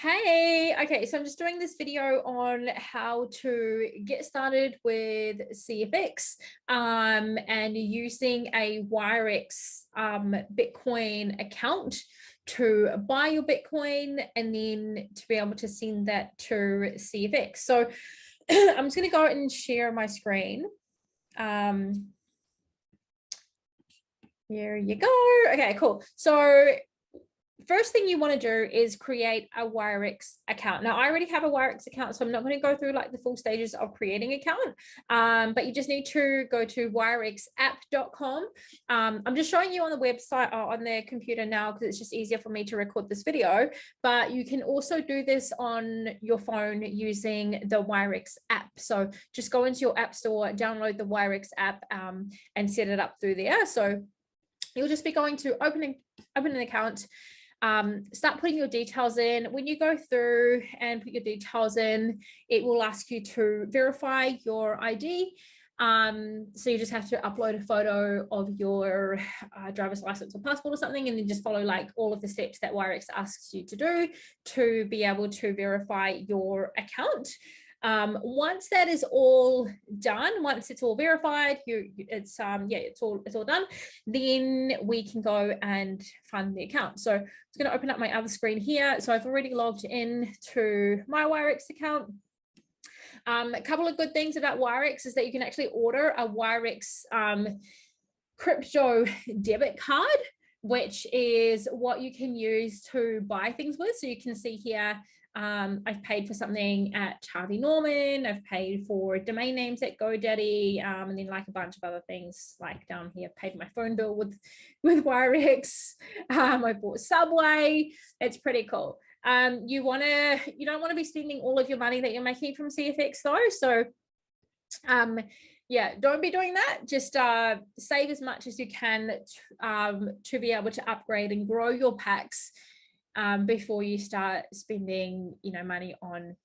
Hey, okay, so I'm just doing this video on how to get started with CFX and using a Wirex Bitcoin account to buy your Bitcoin and then to be able to send that to CFX. So I'm just going to go and share my screen. Here you go. Okay, cool. So first thing you want to do is create a Wirex account. Now, I already have a Wirex account, so I'm not going to go through like the full stages of creating an account, but you just need to go to wirexapp.com. I'm just showing you on the website or on the computer now because it's just easier for me to record this video, but you can also do this on your phone using the Wirex app. So just go into your app store, download the Wirex app and set it up through there. So you'll just be going to open an account, start putting your details in. When you go through and put your details in, it will ask you to verify your ID. So you just have to upload a photo of your driver's license or passport or something, and then just follow like all of the steps that Wirex asks you to do to be able to verify your account. Once that is all done, once it's all verified, it's all done, then we can go and fund the account. So I'm going to open up my other screen here. So I've already logged in to my Wirex account. A couple of good things about Wirex is that you can actually order a Wirex crypto debit card, which is what you can use to buy things with. So you can see here, I've paid for something at Harvey Norman, I've paid for domain names at GoDaddy, and then like a bunch of other things like down here, paid my phone bill with Wirex. I bought Subway. It's pretty cool. You don't want to be spending all of your money that you're making from CFX though. So yeah, don't be doing that. Just save as much as you can to be able to upgrade and grow your packs before you start spending, money on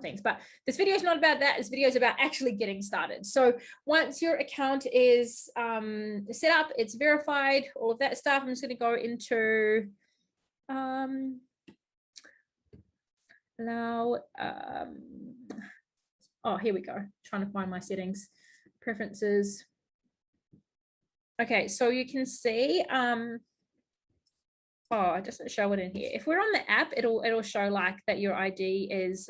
things. But this video is not about that. This video is about actually getting started. So once your account is set up, it's verified, all of that stuff. I'm just going to go into now. Oh, here we go. Trying to find my settings, preferences. Okay, so you can see. Oh, it doesn't show it in here. If we're on the app, it'll show like that your ID is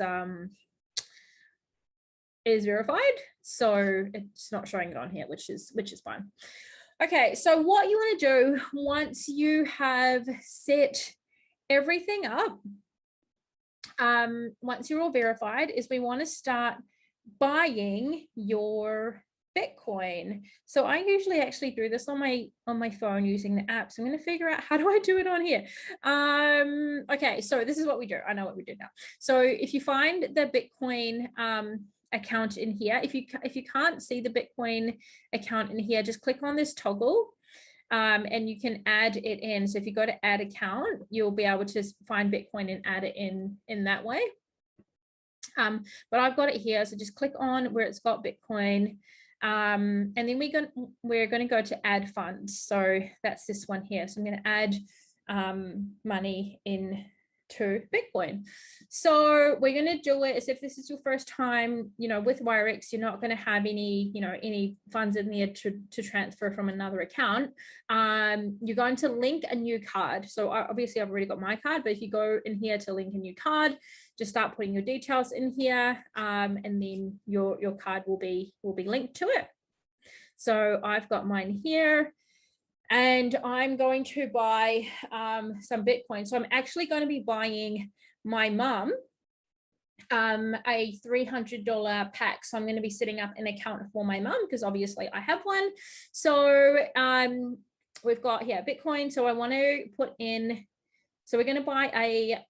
verified. So it's not showing it on here, which is fine. Okay, so what you want to do once you have set everything up, once you're all verified, is we want to start buying your Bitcoin. So I usually actually do this on my phone using the app. So I'm going to figure out how do I do it on here. Okay, so this is what we do. I know what we do now. So if you find the Bitcoin account in here, if you can't see the Bitcoin account in here, just click on this toggle. And you can add it in. So if you go to add account, you'll be able to find Bitcoin and add it in that way. But I've got it here. So just click on where it's got Bitcoin. And then we're going to go to add funds. So that's this one here. So I'm going to add money into Bitcoin. So we're going to do it as if this is your first time, with Wirex. You're not going to have any funds in there to transfer from another account. You're going to link a new card. So obviously I've already got my card, but if you go in here to link a new card, just start putting your details in here, and then your card will be linked to it. So I've got mine here. And I'm going to buy some Bitcoin. So I'm actually going to be buying my mum a $300 pack. So I'm going to be setting up an account for my mum because obviously I have one. So we've got here Bitcoin. So I want to put in, so we're going to buy a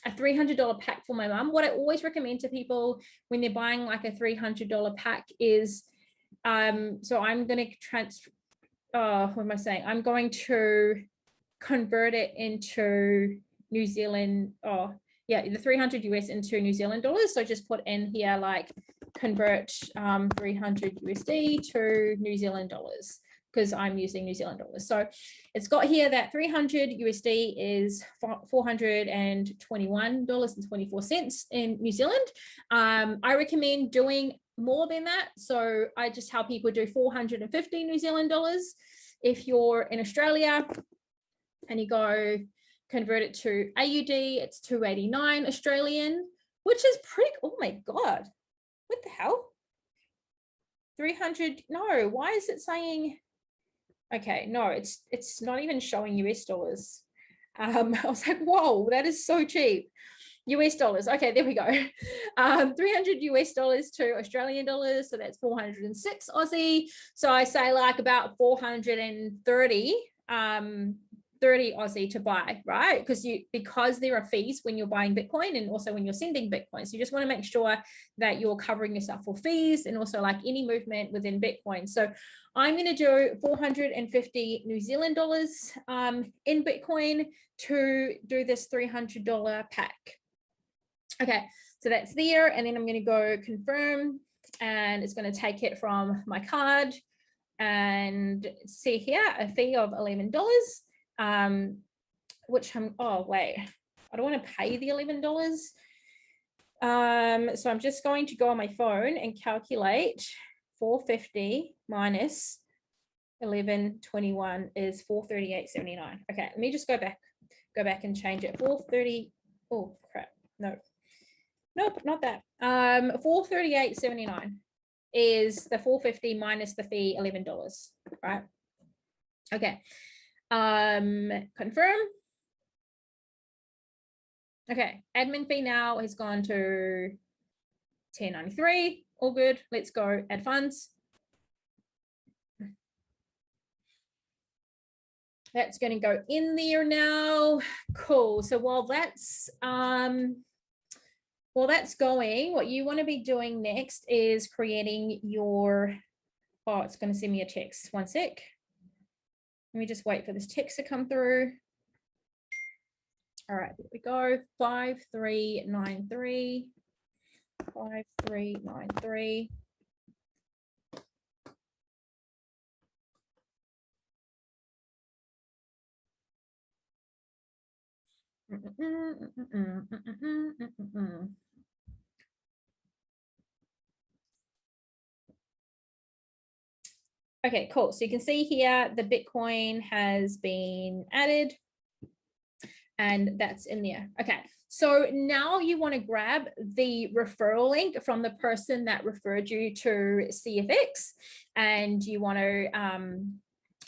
$300 pack for my mum. What I always recommend to people when they're buying like a $300 pack is, so I'm going to transfer, what am I saying? I'm going to convert it into New Zealand. Oh, yeah, the 300 US into New Zealand dollars. So just put in here like convert 300 USD to New Zealand dollars. because I'm using New Zealand dollars. So it's got here that 300 USD is $421.24 in New Zealand. I recommend doing more than that. So I just help people do 450 New Zealand dollars. If you're in Australia and you go convert it to AUD, it's 289 Australian, which is pretty, oh my God, what the hell? 300, no, why is it saying, okay, no, it's not even showing US dollars. I was like, whoa, that is so cheap. US dollars. Okay, there we go. 300 US dollars to Australian dollars. So that's 406 Aussie. So I say like about 430 30 Aussie to buy, right? Because there are fees when you're buying Bitcoin and also when you're sending Bitcoin. So you just want to make sure that you're covering yourself for fees and also like any movement within Bitcoin. So I'm going to do 450 New Zealand dollars in Bitcoin to do this $300 pack. Okay, so that's there. And then I'm going to go confirm, and it's going to take it from my card and see here a fee of $11. Which I'm, oh wait, I don't want to pay the $11. So I'm just going to go on my phone and calculate 450 minus 1121 is 438.79. Okay, let me just go back and change it. 430, oh crap, nope, not that. 438.79 is the 450 minus the fee $11, right? Okay. Confirm. Okay, admin fee now has gone to 1093. All good. Let's go add funds. That's going to go in there now. Cool. So while that's going, what you want to be doing next is creating your, oh, it's going to send me a text. One sec. Let me just wait for this text to come through. All right, here we go. 5393. 5393. Okay, cool. So you can see here the Bitcoin has been added and that's in there. Okay, so now you want to grab the referral link from the person that referred you to CFX, and you want to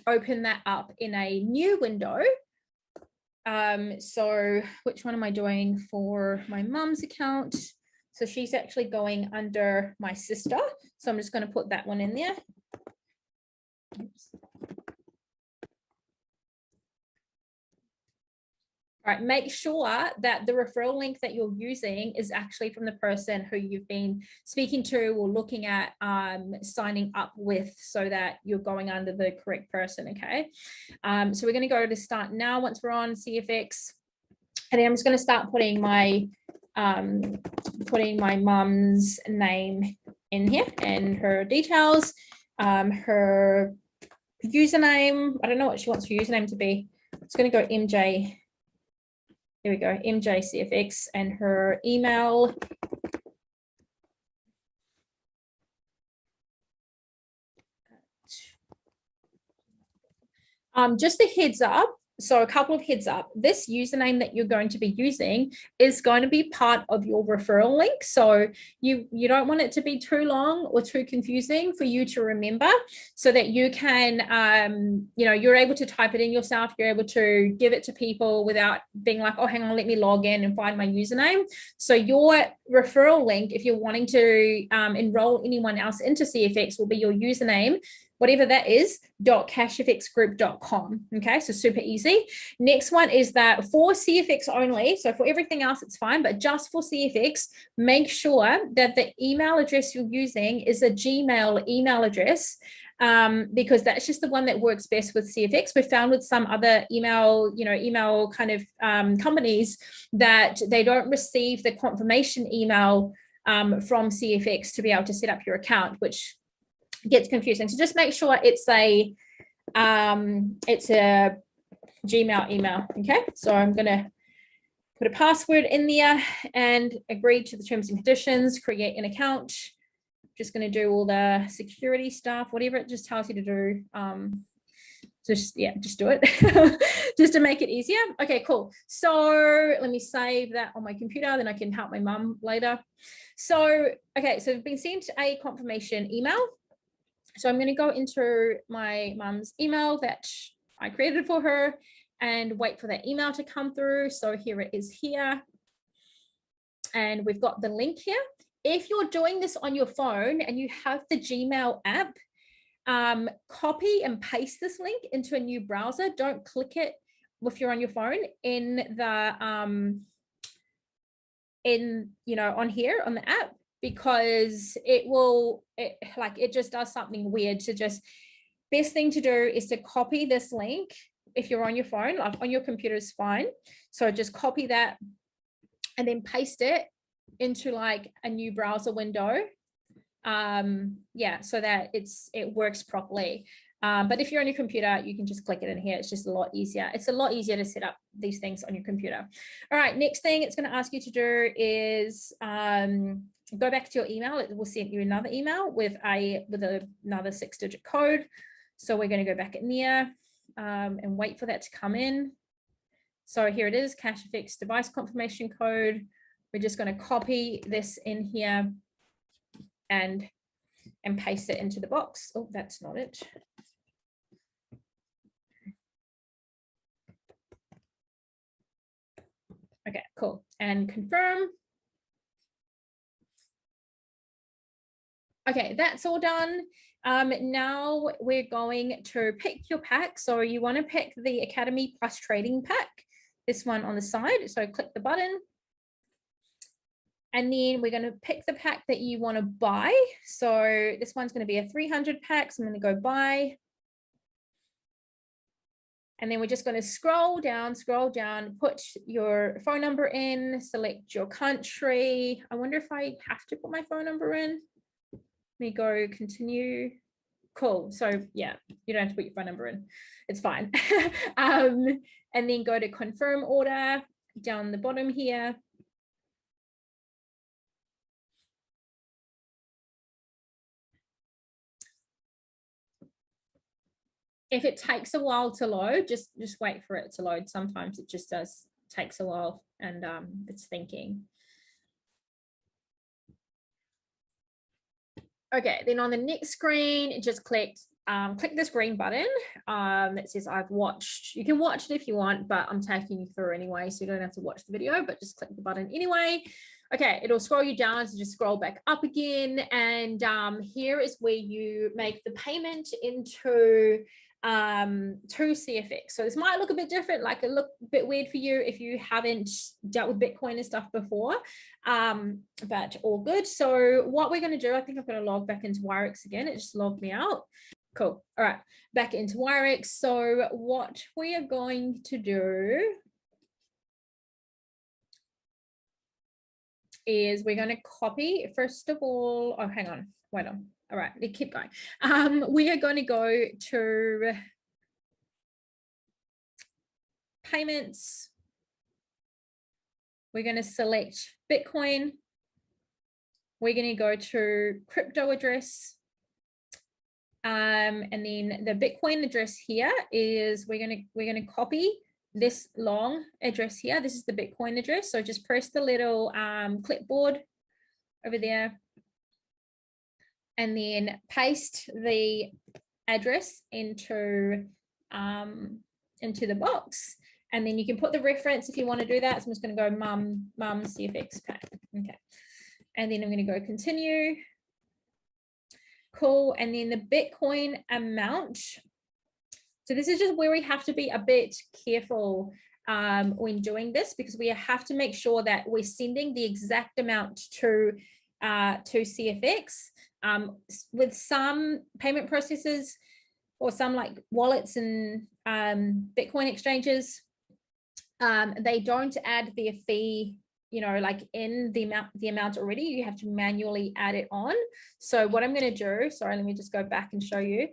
open that up in a new window. So which one am I doing for my mum's account? So she's actually going under my sister. So I'm just going to put that one in there. Oops. All right, make sure that the referral link that you're using is actually from the person who you've been speaking to or looking at signing up with, so that you're going under the correct person, okay? So we're going to go to start now once we're on CFX. And then I'm just going to start putting my mum's name in here and her details, her username. I don't know what she wants her username to be. It's going to go MJ. Here we go, MJCFX, and her email. Just a heads up. So a couple of heads up, this username that you're going to be using is going to be part of your referral link. So you don't want it to be too long or too confusing for you to remember, so that you can, you're able to type it in yourself. You're able to give it to people without being like, oh, hang on, let me log in and find my username. So your referral link, if you're wanting to enroll anyone else into CFX, will be your username, whatever that is, .cashfxgroup.com. Okay, so super easy. Next one is that for CFX only, so for everything else it's fine, but just for CFX, make sure that the email address you're using is a Gmail email address, because that's just the one that works best with CFX. We've found with some other email kind of companies that they don't receive the confirmation email from CFX to be able to set up your account, which gets confusing. So just make sure it's a It's a Gmail email. Okay, so I'm going to put a password in there and agree to the terms and conditions, create an account. Just going to do all the security stuff, whatever it just tells you to do. Just do it just to make it easier. Okay, cool. So let me save that on my computer, then I can help my mum later. So, okay, so I've been sent a confirmation email. So I'm going to go into my mum's email that I created for her and wait for that email to come through. So here it is here. And we've got the link here. If you're doing this on your phone and you have the Gmail app, copy and paste this link into a new browser. Don't click it if you're on your phone in the on here on the app, because it just does something weird. So just best thing to do is to copy this link if you're on your phone. Like on your computer is fine. So just copy that and then paste it into like a new browser window. So that it works properly. But if you're on your computer, you can just click it in here. It's just a lot easier. It's a lot easier to set up these things on your computer. All right, next thing it's going to ask you to do is go back to your email. It will send you another email with another 6-digit code. So we're going to go back in there and wait for that to come in. So here it is, CashFX device confirmation code. We're just going to copy this in here and paste it into the box. Oh, that's not it. Okay, cool. And confirm. Okay, that's all done. Now we're going to pick your pack. So you want to pick the Academy Plus Trading pack, this one on the side. So click the button. And then we're going to pick the pack that you want to buy. So this one's going to be a 300 pack. So I'm going to go buy. And then we're just going to scroll down, put your phone number in, select your country. I wonder if I have to put my phone number in. Let me go continue. Cool. So yeah, you don't have to put your phone number in. It's fine. And then go to confirm order down the bottom here. If it takes a while to load, just wait for it to load. Sometimes it just takes a while and it's thinking. Okay, then on the next screen, just click this green button that says I've watched. You can watch it if you want, but I'm taking you through anyway, so you don't have to watch the video, but just click the button anyway. Okay, it'll scroll you down, so just scroll back up again, and here is where you make the payment into to CFX. So this might look a bit different, like it look a bit weird for you if you haven't dealt with Bitcoin and stuff before, but all good. So what we're going to do, I think I'm going to log back into Wirex again. It just logged me out. Cool. All right, back into Wirex. So what we are going to do is we're going to copy, first of all, oh, hang on, wait on. All right, keep going. We are going to go to payments. We're going to select Bitcoin. We're going to go to crypto address. And then the Bitcoin address here is we're going to copy this long address here. This is the Bitcoin address. So just press the little clipboard over there. And then paste the address into the box. And then you can put the reference if you want to do that. So I'm just going to go mum CFX pack. Okay. And then I'm going to go continue. Cool. And then the Bitcoin amount. So this is just where we have to be a bit careful when doing this, because we have to make sure that we're sending the exact amount to CFX. With some payment processors or some like wallets and Bitcoin exchanges, they don't add their fee, like in the amount already. You have to manually add it on. So what I'm going to do, sorry, let me just go back and show you.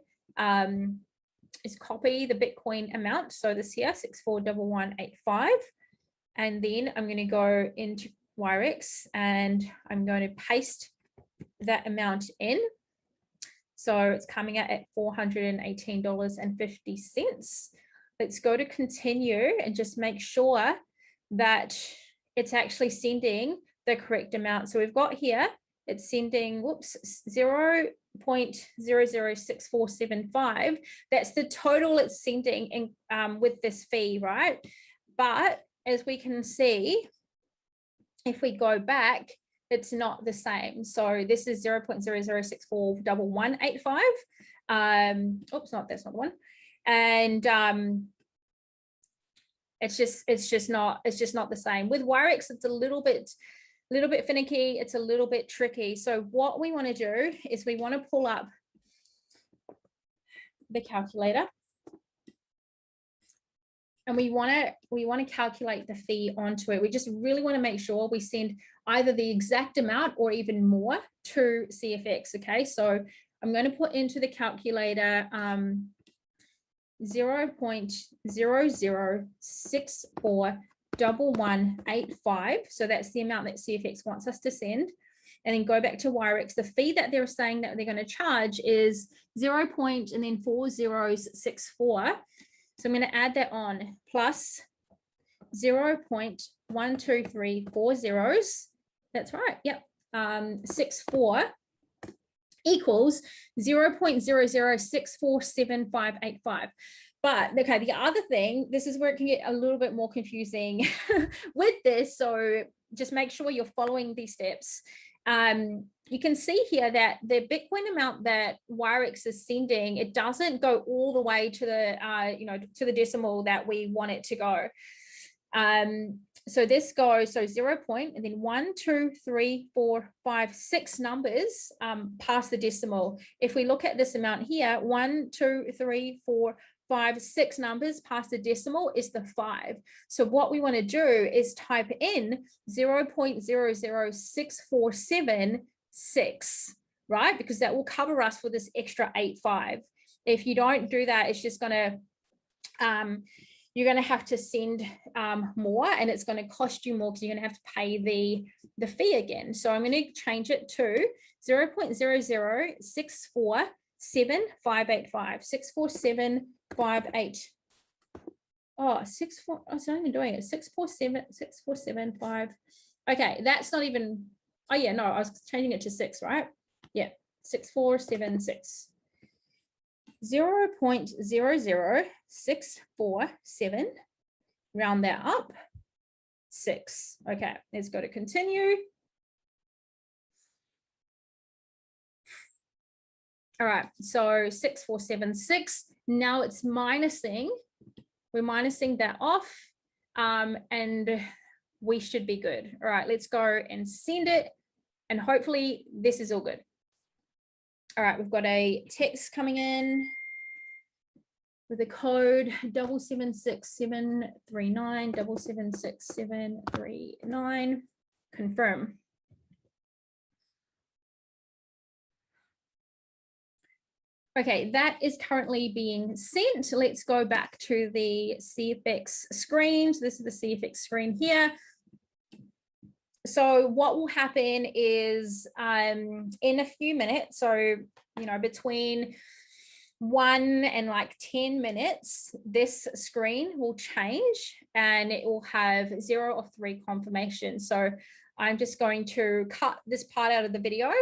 is copy the Bitcoin amount. So this here, 641185. And then I'm going to go into Wirex and I'm going to paste that amount in. So it's coming out at $418.50. Let's go to continue and just make sure that it's actually sending the correct amount. So we've got here, it's sending, 0.006475. That's the total it's sending in, with this fee, right? But as we can see, if we go back, it's not the same. So this is 0.00641185. Oops, that's not the one. And it's just not the same. With Wirex, it's a little bit finicky. It's a little bit tricky. So what we want to do is we want to pull up the calculator. And we want to calculate the fee onto it. We just really want to make sure we send either the exact amount or even more to CFX. Okay, so I'm going to put into the calculator 0.00641185. So that's the amount that CFX wants us to send. And then go back to Wirex. The fee that they're saying that they're going to charge is 0.4064. So I'm going to add that on plus 0.12340. That's right. Yep. 64 equals 0.00647585. But okay, the other thing, this is where it can get a little bit more confusing with this. So just make sure you're following these steps. You can see here that the Bitcoin amount that Wirex is sending, it doesn't go all the way to the, to the decimal that we want it to go. So this goes, so 0 point, and then 1, 2, 3, 4, 5, 6 numbers past the decimal. If we look at this amount here, 1, 2, 3, 4, 5, 6 numbers past the decimal is the 5. So what we want to do is type in 0.006476, right? Because that will cover us for this extra 85. If you don't do that, it's just going to, you're going to have to send more, and it's going to cost you more because you're going to have to pay the fee again. So I'm going to change it to 0.00647,585. 64758. Oh, 64. I was not even doing it. 647,647,5. Okay, that's not even. Oh yeah, no, I was changing it to 6, right? Yeah, 6476. 0.00647. Round that up. 6. Okay, let's go to continue. All right, so 6476. Now it's minusing. We're minusing that off, and we should be good. All right, let's go and send it, and hopefully this is all good. All right, we've got a text coming in with a code 776739, 776739. Confirm. Okay, that is currently being sent. Let's go back to the CFX screen. So this is the CFX screen here. So what will happen is in a few minutes, so, between 1 and like 10 minutes, this screen will change and it will have 0 or 3 confirmation. So I'm just going to cut this part out of the video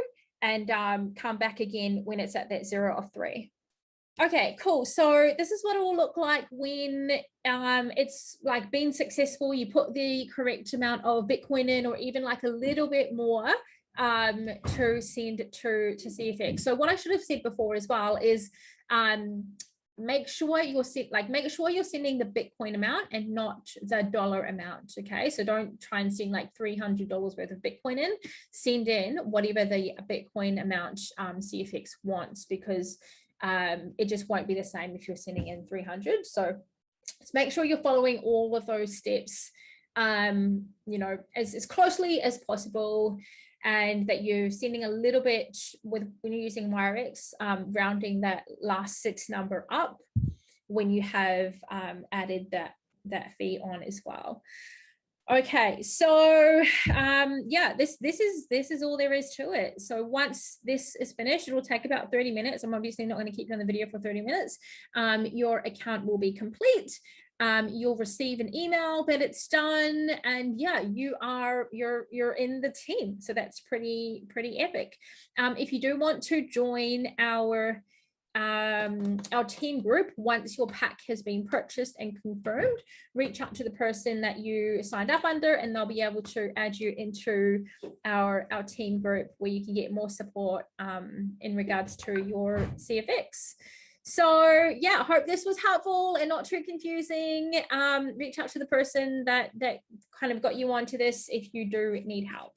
and come back again when it's at that 0 or 3. Okay, cool. So this is what it will look like when it's like been successful. You put the correct amount of Bitcoin in, or even like a little bit more to send to CFX. So what I should have said before as well is make sure you're sending the Bitcoin amount and not the dollar amount. Okay, so don't try and send like $300 worth of Bitcoin in. Send in whatever the Bitcoin amount CFX wants, because it just won't be the same if you're sending in 300. So just make sure you're following all of those steps, as closely as possible, and that you're sending a little bit when you're using Wirex, rounding that last 6 number up. when you have added that fee on as well. Okay, so yeah, this is all there is to it. So once this is finished, it will take about 30 minutes. I'm obviously not going to keep you on the video for 30 minutes. Your account will be complete. You'll receive an email that it's done, and yeah, you're in the team. So that's pretty epic. If you do want to join our team group, once your pack has been purchased and confirmed, reach out to the person that you signed up under, and they'll be able to add you into our team group, where you can get more support in regards to your CFX. So yeah, I hope this was helpful and not too confusing. Reach out to the person that kind of got you onto this if you do need help.